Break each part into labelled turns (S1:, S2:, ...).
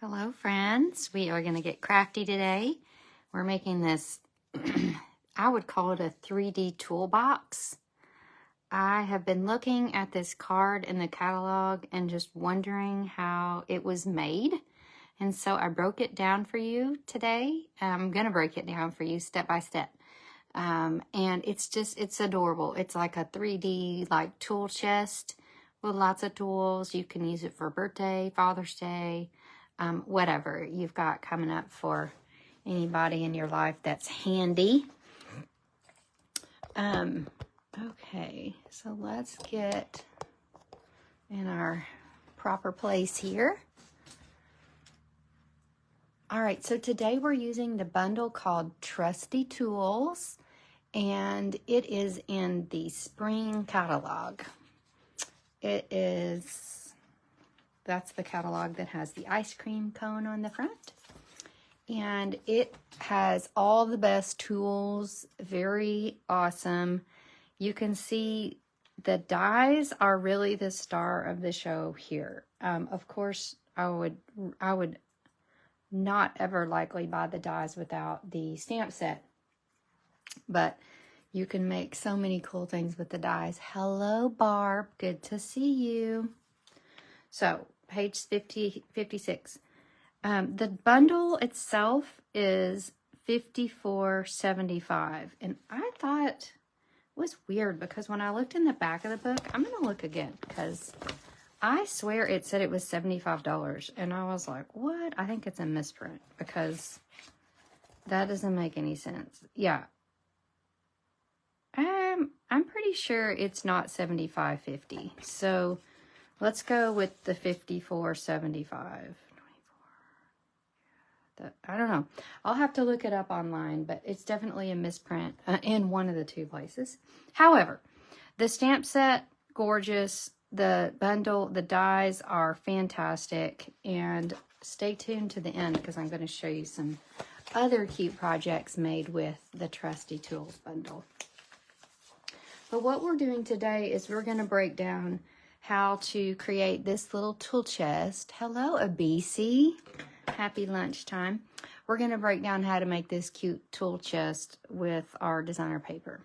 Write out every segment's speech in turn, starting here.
S1: Hello friends, we are going to get crafty today. We're making this, I would call it a 3D toolbox. I have been looking at this card in the catalog and just wondering how it was made. And so I broke it down for you today. I'm going to break it down for you step by step. And it's adorable. It's like a 3D like tool chest with lots of tools. You can use it for birthday, Father's Day, whatever you've got coming up for anybody in your life that's handy. Okay, so let's get in our proper place here. All right, so today we're using the bundle called Trusty Tools, and it is in the spring catalog. That's the catalog that has the ice cream cone on the front. And it has all the best tools, very awesome. You can see the dies are really the star of the show here. Of course, I would not ever likely buy the dies without the stamp set. But you can make so many cool things with the dies. Hello, Barb. Good to see you. So, page 56. The bundle itself is $54.75, and I thought it was weird because when I looked in the back of the book, I'm going to look again because I swear it said it was $75, and I was like, what? I think it's a misprint because that doesn't make any sense. Yeah. I'm pretty sure it's not $75.50, so let's go with the $54.75. I don't know. I'll have to look it up online, but it's definitely a misprint in one of the two places. However, the stamp set, gorgeous. The bundle, the dies are fantastic. And stay tuned to the end because I'm going to show you some other cute projects made with the Trusty Tools Bundle. But what we're doing today is we're going to break down how to create this little tool chest. Hello, Abisi. Happy lunchtime. We're going to break down how to make this cute tool chest with our designer paper.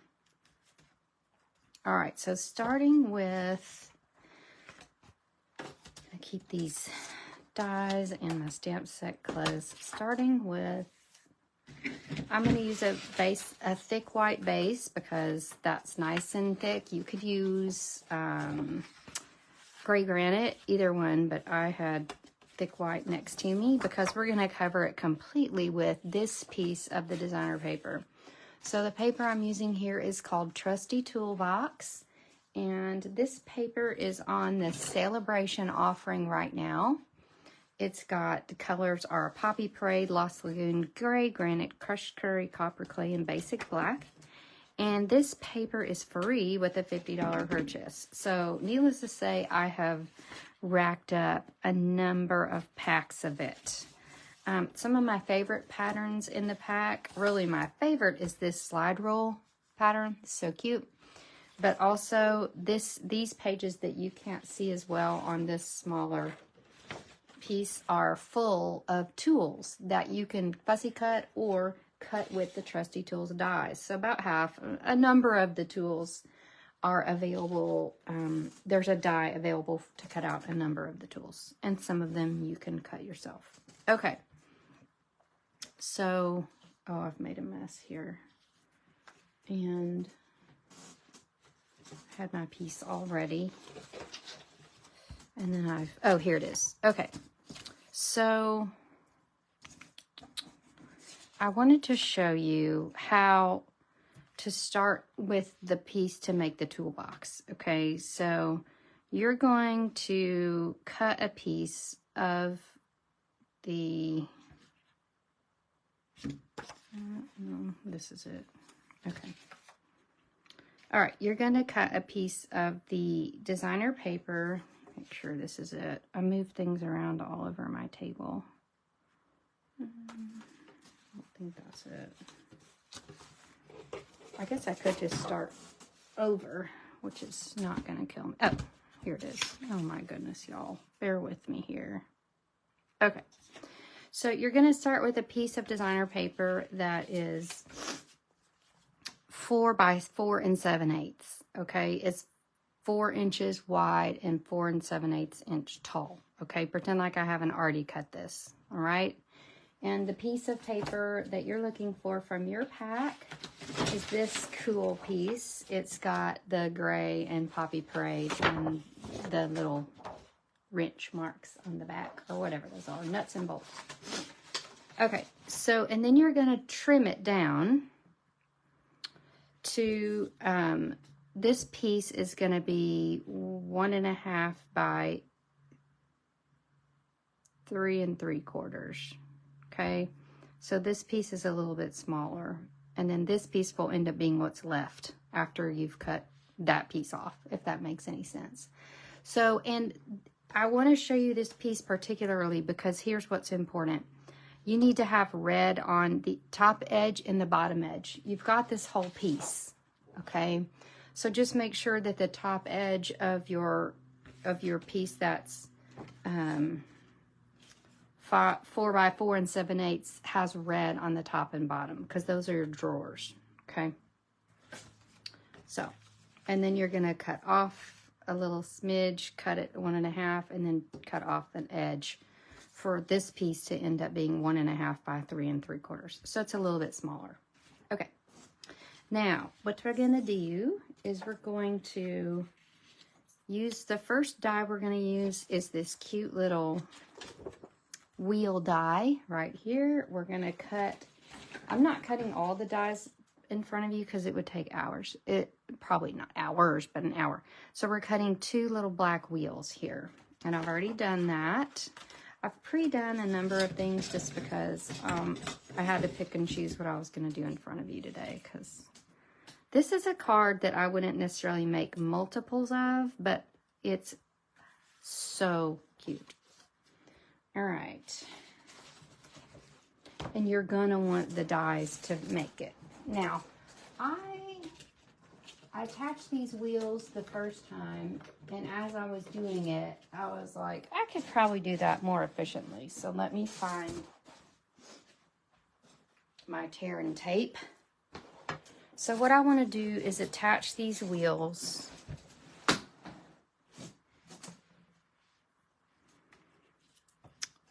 S1: All right, so starting with, I keep these dies and my stamp set closed. Starting with, I'm going to use a thick white base because that's nice and thick. You could use gray granite, either one, but I had thick white next to me because we're going to cover it completely with this piece of the designer paper. So the paper I'm using here is called Trusty Toolbox, and this paper is on the Celebration offering right now. It's got, the colors are Poppy Parade, Lost Lagoon, Gray Granite, Crushed Curry, Copper Clay, and Basic Black. And this paper is free with a $50 purchase. So needless to say, I have racked up a number of packs of it. Some of my favorite patterns in the pack, really my favorite is this slide roll pattern. It's so cute. But also these pages that you can't see as well on this smaller piece are full of tools that you can fussy cut or cut with the Trusty Tools dies. So about half, a number of the tools are available. There's a die available to cut out a number of the tools, and some of them you can cut yourself. Okay, so, oh, I've made a mess here, and I had my piece all ready, and then oh, here it is. Okay, so I wanted to show you how to start with the piece to make the toolbox. Okay, so you're going to cut a piece of the, this is it. Okay. All right, you're going to cut a piece of the designer paper. Make sure this is it. I moved things around all over my table. I don't think that's it. I guess I could just start over, which is not going to kill me. Oh, here it is. Oh my goodness, y'all. Bear with me here. Okay. So you're going to start with a piece of designer paper that is 4 by 4 7/8. Okay, it's 4 inches wide and 4 7/8 inch tall. Okay, pretend like I haven't already cut this. All right, and the piece of paper that you're looking for from your pack is this cool piece. It's got the gray and Poppy Parade and the little wrench marks on the back, or whatever those are, nuts and bolts. Okay, so, and then you're going to trim it down to, this piece is going to be 1.5 by 3 3/4. Okay, so this piece is a little bit smaller, and then this piece will end up being what's left after you've cut that piece off, if that makes any sense. So, and I want to show you this piece particularly because here's what's important. You need to have red on the top edge and the bottom edge. You've got this whole piece, okay? So just make sure that the top edge of your piece that's 4 by 4 7/8 has red on the top and bottom, because those are your drawers, okay? So, and then you're gonna cut off a little smidge, cut it 1.5, and then cut off an edge for this piece to end up being 1.5 by 3 3/4. So it's a little bit smaller. Okay. Now, what we're gonna do is we're going to use, the first die we're gonna use is this cute little wheel die right here. We're gonna cut, I'm not cutting all the dies in front of you because it would take hours. It probably not hours, but an hour. So we're cutting 2 little black wheels here, and I've already done that. I've pre-done a number of things just because I had to pick and choose what I was going to do in front of you today, because this is a card that I wouldn't necessarily make multiples of, but it's so cute. All right, and you're gonna want the dies to make it. Now, I attached these wheels the first time, and as I was doing it, I was like, I could probably do that more efficiently. So let me find my tear and tape. So what I want to do is attach these wheels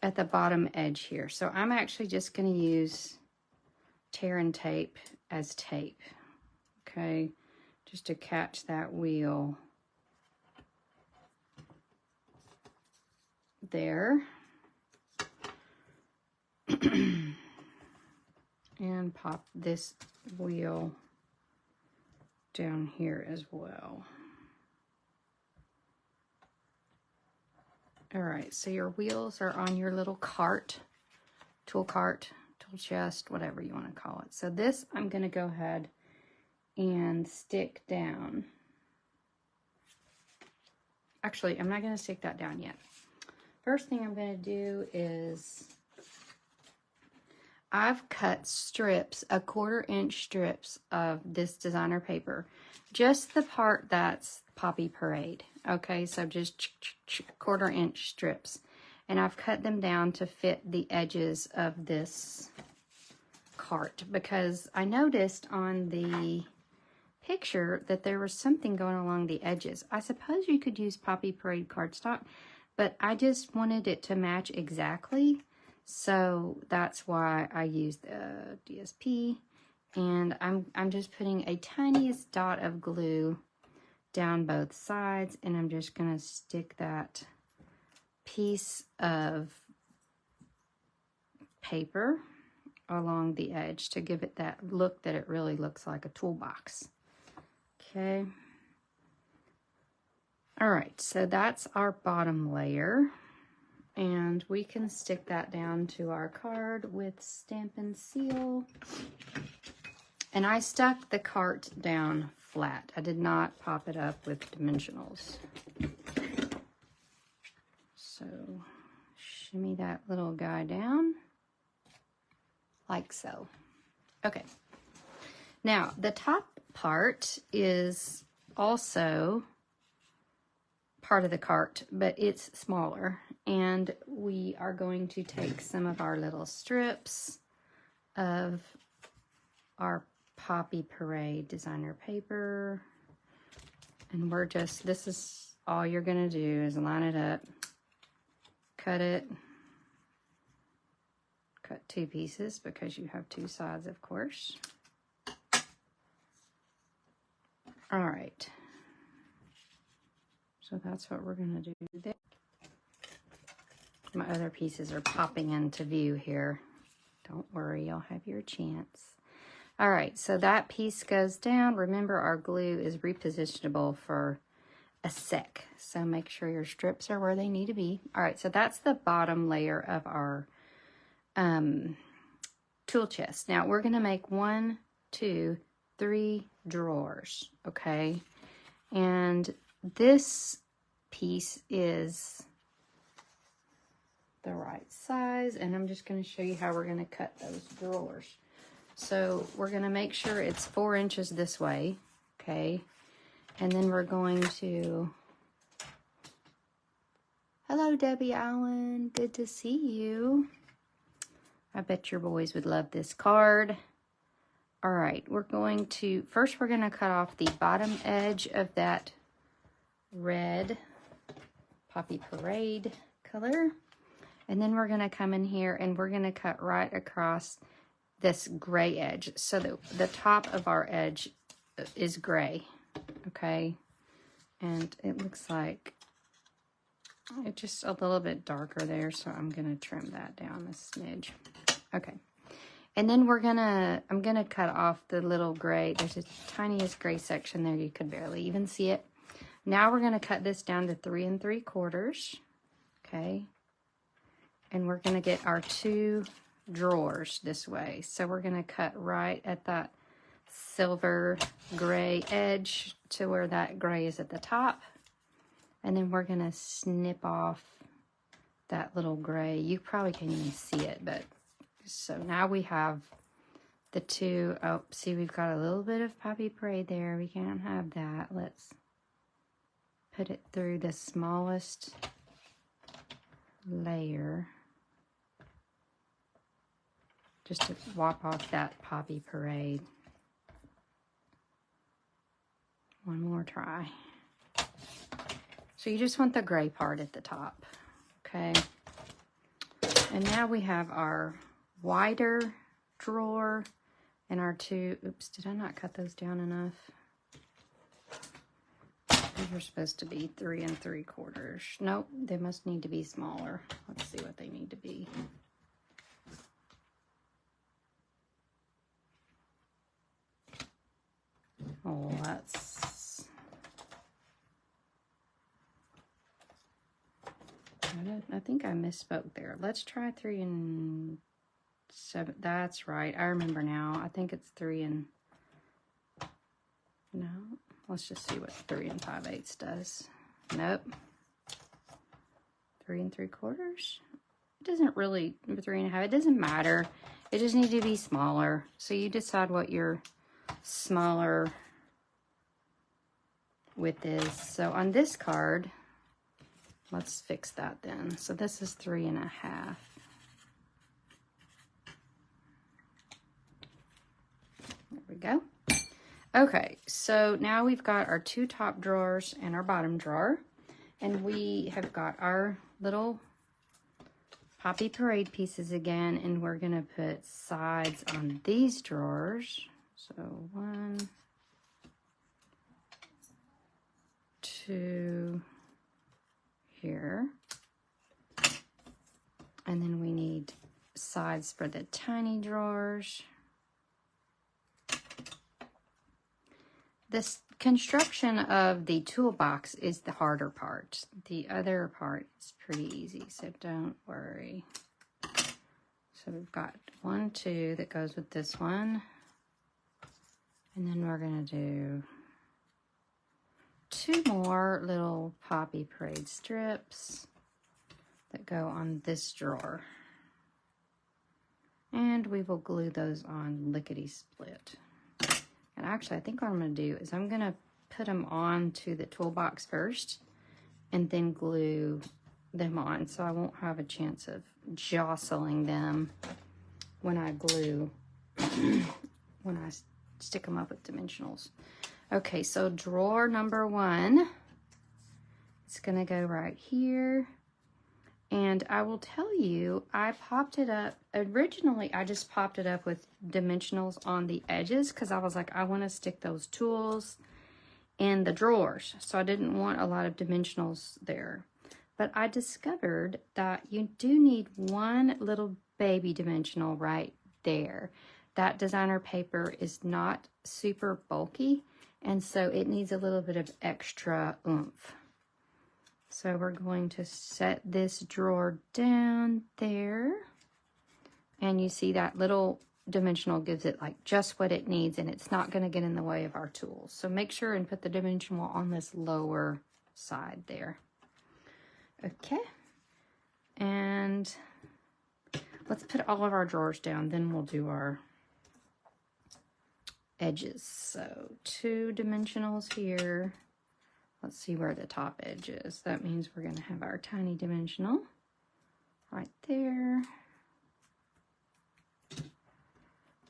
S1: at the bottom edge here. So I'm actually just going to use tear and tape as tape, okay, just to catch that wheel there. And pop this wheel down here as well. All right, so your wheels are on your little cart, tool chest, whatever you want to call it. So this I'm going to go ahead and stick down. Actually, I'm not going to stick that down yet. First thing I'm going to do is I've cut strips, 1/4 inch strips of this designer paper, just the part that's Poppy Parade. Okay, so just 1/4 inch strips. And I've cut them down to fit the edges of this cart, because I noticed on the picture that there was something going along the edges. I suppose you could use Poppy Parade cardstock, but I just wanted it to match exactly. So that's why I used the DSP, and I'm just putting a tiniest dot of glue down both sides, and I'm just going to stick that piece of paper along the edge to give it that look that it really looks like a toolbox. Okay. All right, so that's our bottom layer. And we can stick that down to our card with Stamp and Seal. And I stuck the cart down flat. I did not pop it up with dimensionals. So shimmy that little guy down like so. Okay. Now the top part is also part of the cart, but it's smaller. And we are going to take some of our little strips of our Poppy Parade designer paper. And we're just, this is all you're gonna do is line it up, cut it, cut 2 pieces because you have 2 sides, of course. All right. So that's what we're gonna do there. My other pieces are popping into view here. Don't worry, you'll have your chance. All right, so that piece goes down. Remember, our glue is repositionable for a sec, so make sure your strips are where they need to be. All right, so that's the bottom layer of our tool chest. Now we're gonna make 1, 2, 3 drawers, okay? And this piece is the right size, and I'm just going to show you how we're going to cut those drawers. So we're going to make sure it's 4 inches this way, okay? And then we're going to, hello Debbie Allen, good to see you. I bet your boys would love this card. All right, we're going to, first we're going to cut off the bottom edge of that red Poppy Parade color. And then we're going to come in here and we're going to cut right across this gray edge. So the top of our edge is gray, okay? And it looks like it's just a little bit darker there, so I'm going to trim that down a smidge. Okay. And then I'm going to cut off the little gray. There's the tiniest gray section there. You could barely even see it. Now we're going to cut this down to 3 3/4, okay? And we're going to get our 2 drawers this way. So we're going to cut right at that silver gray edge to where that gray is at the top. And then we're going to snip off that little gray. You probably can't even see it, but so now we have the 2. Oh, see, we've got a little bit of Poppy Parade there. We can't have that. Let's put it through the smallest layer just to wop off that Poppy Parade. One more try. So you just want the gray part at the top, okay? And now we have our wider drawer and our 2, oops, did I not cut those down enough? These are supposed to be 3 3/4. Nope, they must need to be smaller. Let's see what they need to be. Oh, that's... I think I misspoke there. Let's try 3 7. That's right. I remember now. I think it's 3 no. Let's just see what 3 5/8 does. Nope. 3 3/4. It doesn't really, 3 1/2. It doesn't matter. It just needs to be smaller. So you decide what your smaller width is. So on this card, let's fix that then. So this is 3 1/2. There we go. Okay, so now we've got our 2 top drawers and our bottom drawer. And we have got our little Poppy Parade pieces again. And we're going to put sides on these drawers. So 1, 2, here. And then we need sides for the tiny drawers. This construction of the toolbox is the harder part. The other part is pretty easy, so don't worry. So we've got 1, 2 that goes with this one. And then we're going to do 2 more little Poppy Parade strips that go on this drawer. And we will glue those on lickety-split. And actually, I think what I'm going to do is I'm going to put them on to the toolbox first and then glue them on, so I won't have a chance of jostling them when I glue, when I stick them up with dimensionals. Okay, so drawer number 1, it's gonna go right here. And I will tell you, I popped it up, originally I just popped it up with dimensionals on the edges because I was like, I want to stick those tools in the drawers. So I didn't want a lot of dimensionals there. But I discovered that you do need one little baby dimensional right there. That designer paper is not super bulky, and so it needs a little bit of extra oomph. So we're going to set this drawer down there. And you see that little dimensional gives it like just what it needs, and it's not going to get in the way of our tools. So make sure and put the dimensional on this lower side there. Okay. And let's put all of our drawers down, then we'll do our edges. So 2 dimensionals here. Let's see where the top edge is. That means we're going to have our tiny dimensional right there.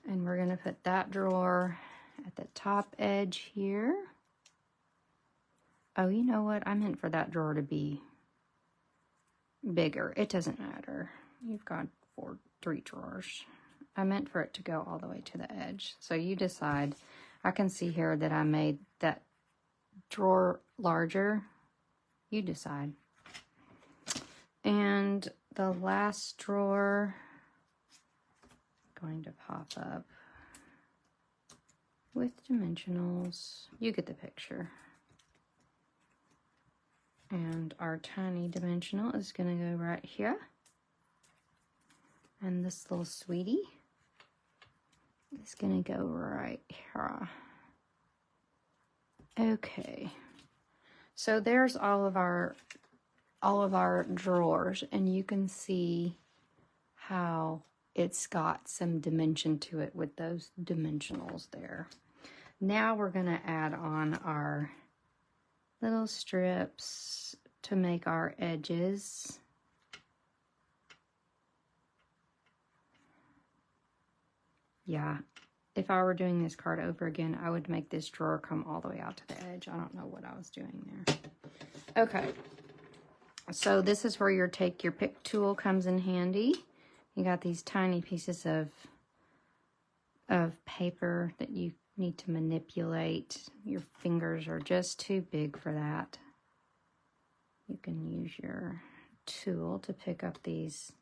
S1: And we're going to put that drawer at the top edge here. Oh, you know what? I meant for that drawer to be bigger. It doesn't matter. You've got 3 drawers. I meant for it to go all the way to the edge. So you decide. I can see here that I made that drawer larger. You decide. And the last drawer, going to pop up with dimensionals. You get the picture. And our tiny dimensional is going to go right here. And this little sweetie is going to go right here. Okay, so there's all of our drawers, and you can see how it's got some dimension to it with those dimensionals there. Now we're going to add on our little strips to make our edges. Yeah. If I were doing this card over again, I would make this drawer come all the way out to the edge. I don't know what I was doing there. Okay. So this is where your take your pick tool comes in handy. You got these tiny pieces of paper that you need to manipulate. Your fingers are just too big for that. You can use your tool to pick up these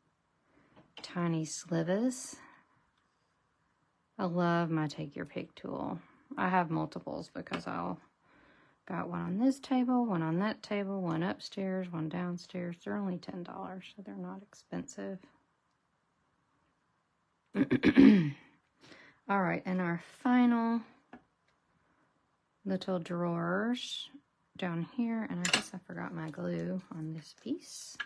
S1: tiny slivers. I love my take your pick tool. I have multiples because I'll got one on this table, one on that table, one upstairs, one downstairs. They're only $10, so they're not expensive. All right, and our final little drawers down here, and I guess I forgot my glue on this piece.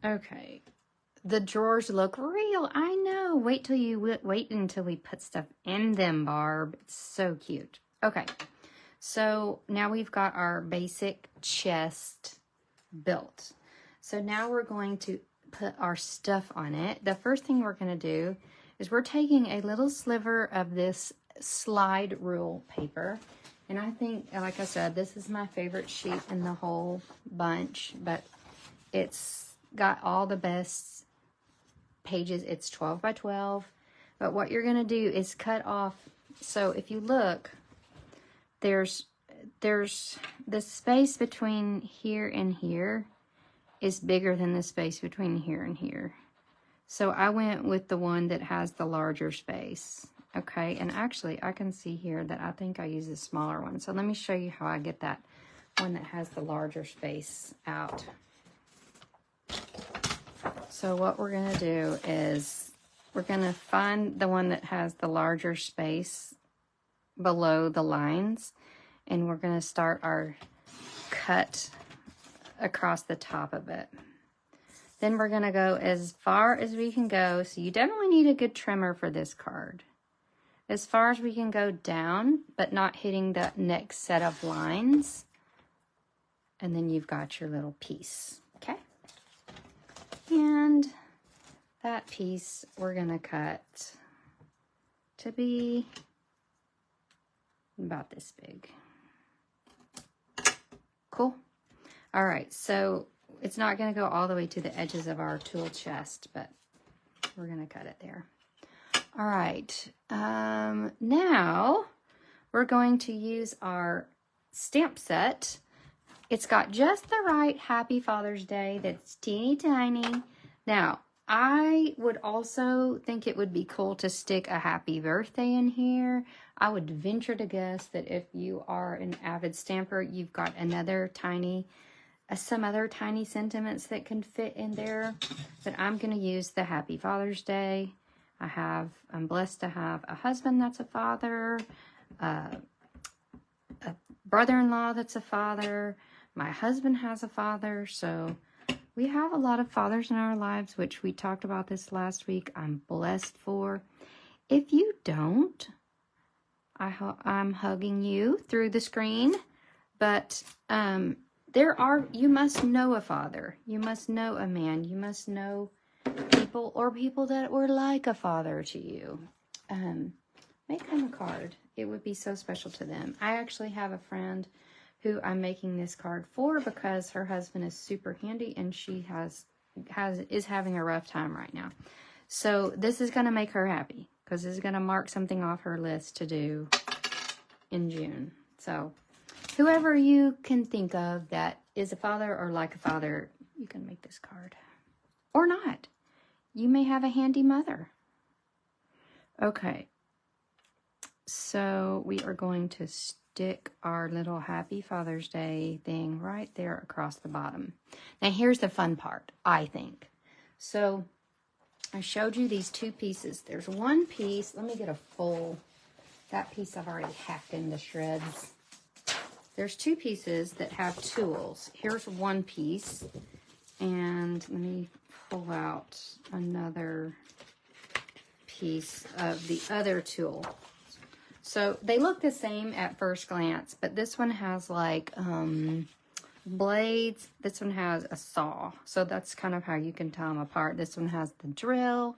S1: Okay, the drawers look real. I know. Wait until we put stuff in them, Barb. It's so cute. Okay, so now we've got our basic chest built. So now we're going to put our stuff on it. The first thing we're going to do is we're taking a little sliver of this slide rule paper. And I think, like I said, this is my favorite sheet in the whole bunch, but it's got all the best pages. It's 12 by 12. But what you're going to do is cut off. So if you look, there's the space between here and here is bigger than the space between here and here. So I went with the one that has the larger space. Okay, and actually I can see here that I think I use a smaller one. So let me show you how I get that one that has the larger space out. So what we're going to do is we're going to find the one that has the larger space below the lines, and we're going to start our cut across the top of it. Then we're going to go as far as we can go. So you definitely need a good trimmer for this card. as far as we can go down, but not hitting the next set of lines. And then you've got your little piece, okay? And that piece we're gonna cut to be about this big. Cool. All right, so it's not gonna go all the way to the edges of our tool chest, but we're gonna cut it there. All right, now we're going to use our stamp set. It's got just the right Happy Father's Day that's teeny tiny. Now, I would also think it would be cool to stick a happy birthday in here. I would venture to guess that if you are an avid stamper, you've got another tiny, some other tiny sentiments that can fit in there. But I'm going to use the Happy Father's Day. I'm blessed to have a husband that's a father, a brother-in-law that's a father. My husband has a father, so we have a lot of fathers in our lives, which we talked about this last week. I'm blessed for. If you don't, I'm hugging you through the screen, but you must know a father. You must know a man. You must know people that were like a father to you. Make them a card. It would be so special to them. I actually have a friend who I'm making this card for because her husband is super handy and she is having a rough time right now. So this is going to make her happy because this is going to mark something off her list to do in June. So whoever you can think of that is a father or like a father, you can make this card. Or not. You may have a handy mother. Okay. So we are going to stick our little Happy Father's Day thing right there across the bottom. Now here's the fun part, I think. So I showed you these two pieces. There's one piece, let me get a full, that piece I've already hacked into shreds. There's two pieces that have tools. Here's one piece, and let me pull out another piece of the other tool. So they look the same at first glance, but this one has like blades. This one has a saw. So that's kind of how you can tell them apart. This one has the drill,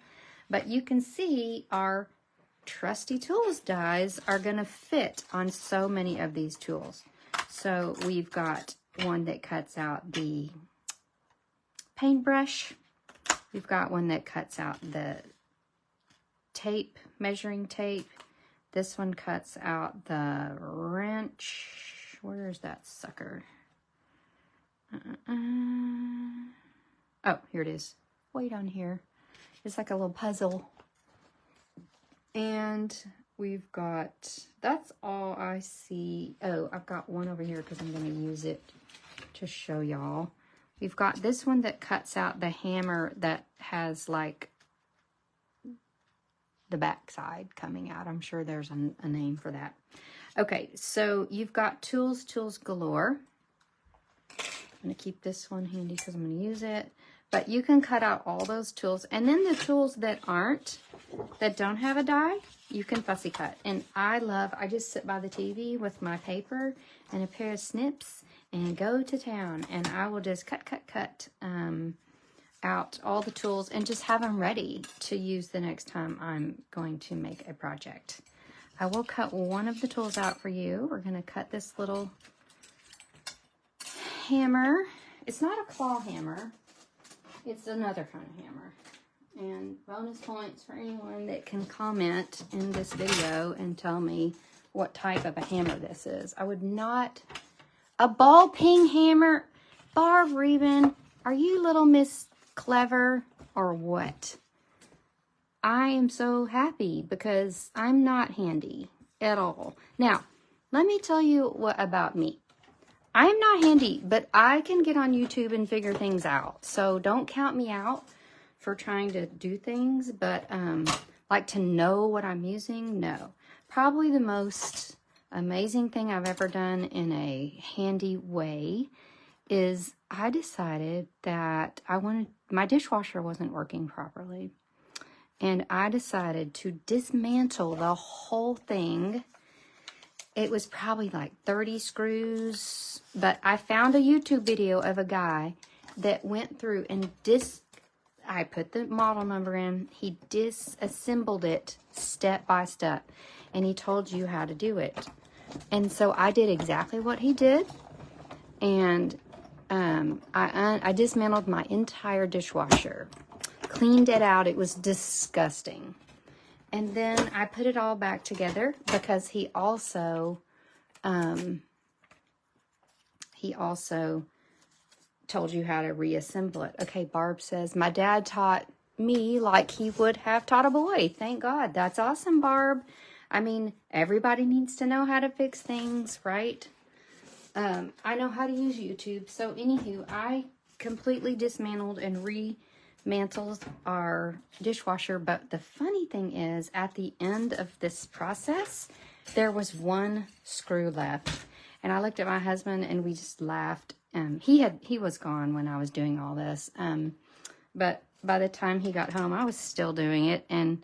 S1: but you can see our Trusty Tools dies are going to fit on so many of these tools. So we've got one that cuts out the paintbrush. We've got one that cuts out the tape, measuring tape. This one cuts out the wrench. Where is that sucker? Oh, here it is. Way down here. It's like a little puzzle. And we've got, that's all I see. Oh, I've got one over here because I'm going to use it to show y'all. We've got this one that cuts out the hammer that has like the back side coming out. I'm sure there's a name for that. Okay, so you've got tools galore. I'm going to keep this one handy because I'm going to use it. But you can cut out all those tools. And then the tools that don't have a die, you can fussy cut. And I just sit by the TV with my paper and a pair of snips and go to town. And I will just cut out all the tools and just have them ready to use the next time I'm going to make a project. I will cut one of the tools out for you. We're going to cut this little hammer. It's not a claw hammer. It's another kind of hammer. And bonus points for anyone that can comment in this video and tell me what type of a hammer this is. I would not... A ball peen hammer? Barb Reben, are you little Miss Clever or what? I am so happy because I'm not handy at all. Now, let me tell you what about me. I'm not handy, but I can get on YouTube and figure things out. So don't count me out for trying to do things, but like to know what I'm using, no. Probably the most amazing thing I've ever done in a handy way is I decided that my dishwasher wasn't working properly. and I decided to dismantle the whole thing. It was probably like 30 screws, but I found a YouTube video of a guy that went through and I put the model number in, he disassembled it step by step, and he told you how to do it. And so I did exactly what he did, and I dismantled my entire dishwasher, cleaned it out. It was disgusting. And then I put it all back together because he also told you how to reassemble it. Okay, Barb says, my dad taught me like he would have taught a boy. Thank God. That's awesome, Barb. I mean, everybody needs to know how to fix things, right? I know how to use YouTube. So anywho, I completely dismantled and remantled our dishwasher. But the funny thing is, at the end of this process, there was one screw left. And I looked at my husband and we just laughed. He was gone when I was doing all this. But by the time he got home, I was still doing it. And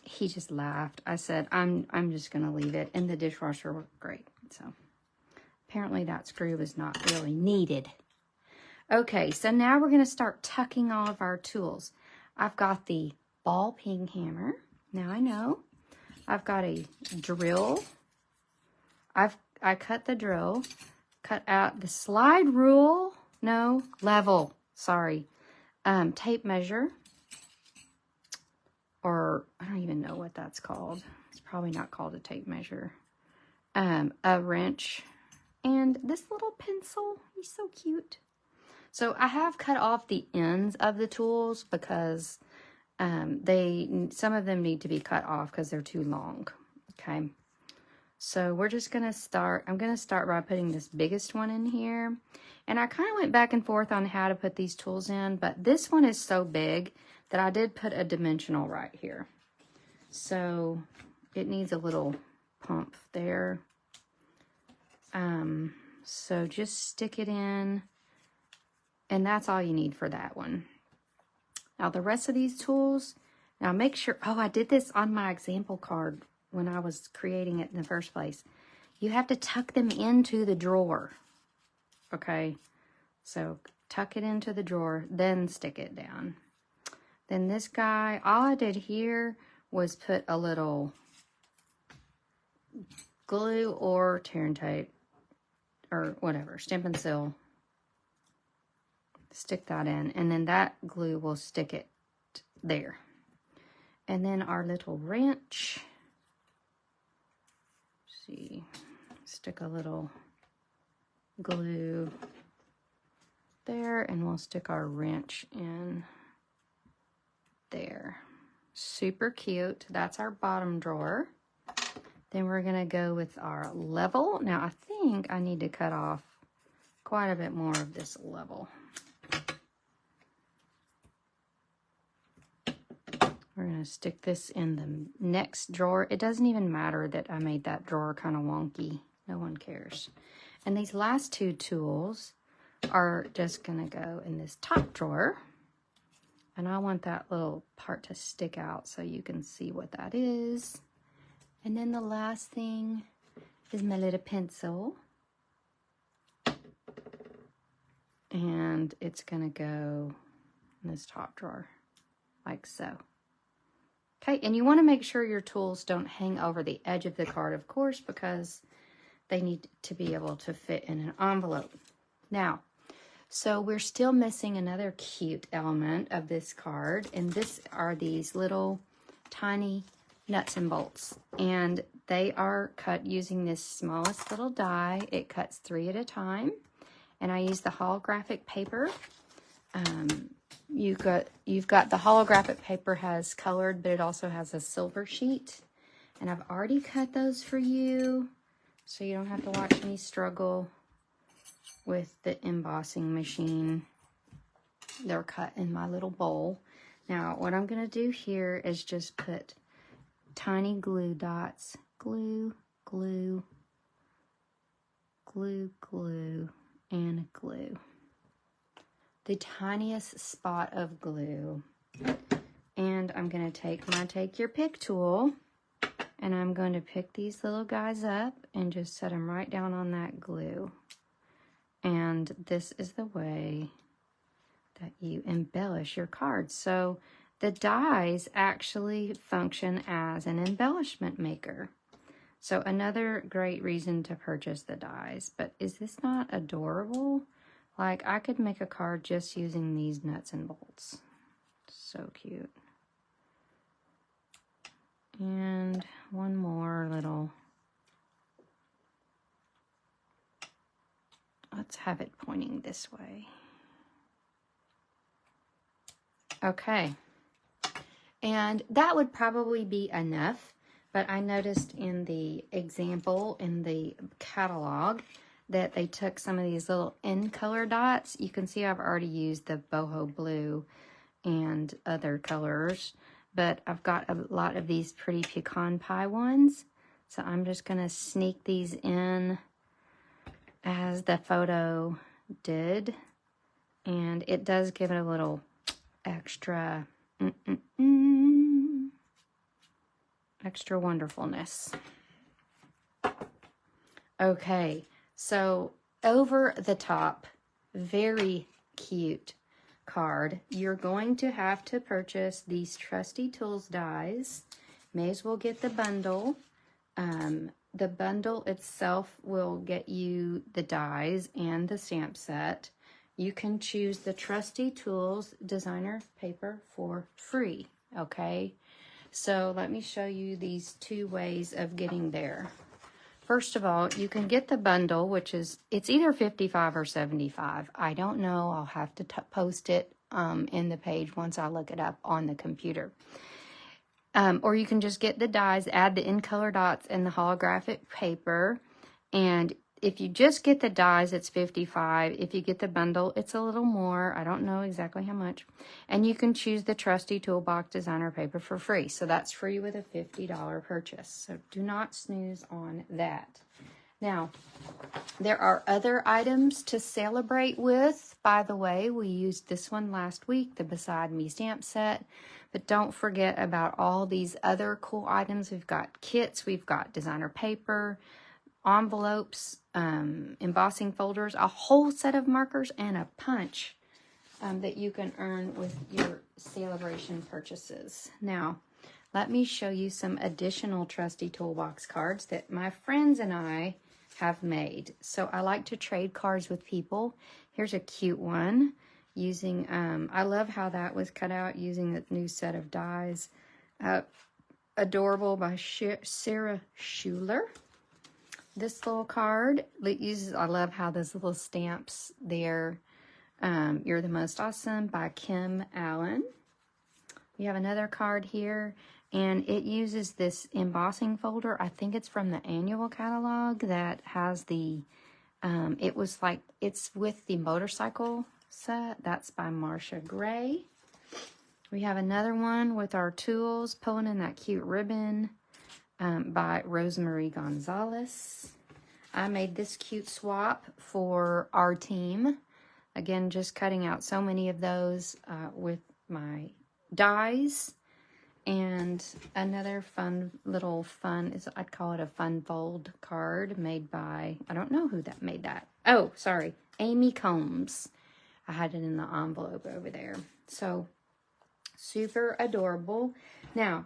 S1: he just laughed. I said, I'm just going to leave it. And the dishwasher worked great. So apparently that screw was not really needed. Okay, so now we're going to start tucking all of our tools. I've got the ball peen hammer. Now I know. I've got a drill. I cut the drill. Cut out the slide rule. No, level. Sorry. Tape measure. Or I don't even know what that's called. It's probably not called a tape measure. A wrench. And this little pencil. He's so cute. So I have cut off the ends of the tools because some of them need to be cut off because they're too long. Okay. So we're just going to start. I'm going to start by putting this biggest one in here. And I kind of went back and forth on how to put these tools in, but this one is so big that I did put a dimensional right here. So it needs a little pump there. So just stick it in, and that's all you need for that one. Now the rest of these tools, now make sure, oh, I did this on my example card when I was creating it in the first place. You have to tuck them into the drawer. Okay, so tuck it into the drawer, then stick it down. Then this guy, all I did here was put a little glue or tear and tape or whatever, stamp and seal. Stick that in, and then that glue will stick it there. And then our little wrench. See, stick a little glue there, and we'll stick our wrench in there. Super cute. That's our bottom drawer. Then we're going to go with our level. Now I think I need to cut off quite a bit more of this level. We're going to stick this in the next drawer. It doesn't even matter that I made that drawer kind of wonky. No one cares. And these last two tools are just going to go in this top drawer. And I want that little part to stick out so you can see what that is. And then the last thing is my little pencil. And it's going to go in this top drawer like so. Okay, and you want to make sure your tools don't hang over the edge of the card, of course, because they need to be able to fit in an envelope. Now, so we're still missing another cute element of this card, and this are these little tiny nuts and bolts. And they are cut using this smallest little die. It cuts 3 at a time, and I use the holographic paper. You've got the holographic paper has colored, but it also has a silver sheet. And I've already cut those for you, so you don't have to watch me struggle with the embossing machine. They're cut in my little bowl. Now, what I'm going to do here is just put tiny glue dots. Glue, glue, glue, glue, and glue. The tiniest spot of glue. And I'm going to take my Take Your Pick tool, and I'm going to pick these little guys up and just set them right down on that glue. And this is the way that you embellish your cards. So the dies actually function as an embellishment maker. So another great reason to purchase the dies. But is this not adorable? Like, I could make a card just using these nuts and bolts. So cute. And one more little, let's have it pointing this way. Okay. And that would probably be enough, but I noticed in the example in the catalog that they took some of these little in color dots. You can see I've already used the boho blue and other colors, but I've got a lot of these pretty pecan pie ones. So I'm just going to sneak these in as the photo did. And it does give it a little extra, extra wonderfulness. Okay, so over the top, very cute card. You're going to have to purchase these Trusty Tools dies. May as well get the bundle. The bundle itself will get you the dies and the stamp set. You can choose the Trusty Tools Designer paper for free, okay? So let me show you these two ways of getting there. First of all, you can get the bundle, which is, it's either 55 or 75. I don't know. I'll have to post it in the page once I look it up on the computer. Or you can just get the dies, add the in-color dots and the holographic paper. And if you just get the dies, it's 55. If you get the bundle, it's a little more. I don't know exactly how much. And you can choose the Trusty Toolbox Designer paper for free. So that's free with a $50 purchase. So do not snooze on that. Now, there are other items to celebrate with. By the way, we used this one last week, the Beside Me stamp set. But don't forget about all these other cool items. We've got kits, we've got designer paper, envelopes, embossing folders, a whole set of markers, and a punch that you can earn with your celebration purchases. Now, let me show you some additional Trusty Toolbox cards that my friends and I have made. So I like to trade cards with people. Here's a cute one using, I love how that was cut out using the new set of dies. Adorable by Sarah Schuler. This little card that uses, I love how those little stamps there. You're the Most Awesome by Kim Allen. We have another card here, and it uses this embossing folder. I think it's from the annual catalog that has the, it was like, it's with the motorcycle set. That's by Marcia Gray. We have another one with our tools, pulling in that cute ribbon. By Rosemary Gonzalez. I made this cute swap for our team. Again, just cutting out so many of those with my dies. And another fun, I'd call it a fun fold card made by, I don't know who that made that. Oh, sorry, Amy Combs. I had it in the envelope over there. So, super adorable. Now,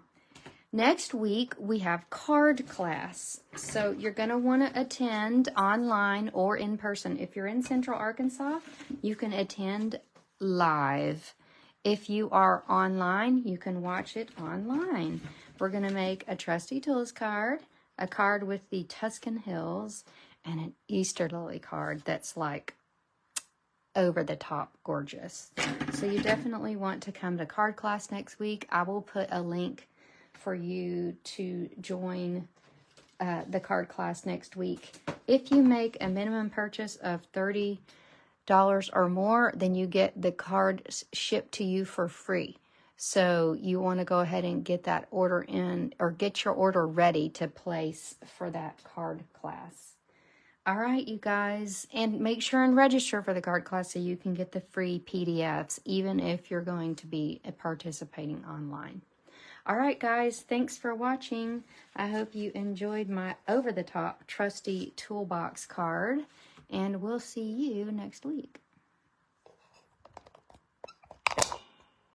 S1: next week, we have card class. So you're going to want to attend online or in person. If you're in Central Arkansas, you can attend live. If you are online, you can watch it online. We're going to make a Trusty Tools card, a card with the Tuscan Hills, and an Easter lily card that's like over the top gorgeous. So you definitely want to come to card class next week. I will put a link for you to join the card class next week. If you make a minimum purchase of $30 or more, then you get the card shipped to you for free. So you want to go ahead and get that order in, or get your order ready to place for that card class. All right, you guys, and make sure and register for the card class so you can get the free PDFs, even if you're going to be participating online. All right, guys, thanks for watching. I hope you enjoyed my over-the-top Trusty Toolbox card, and we'll see you next week.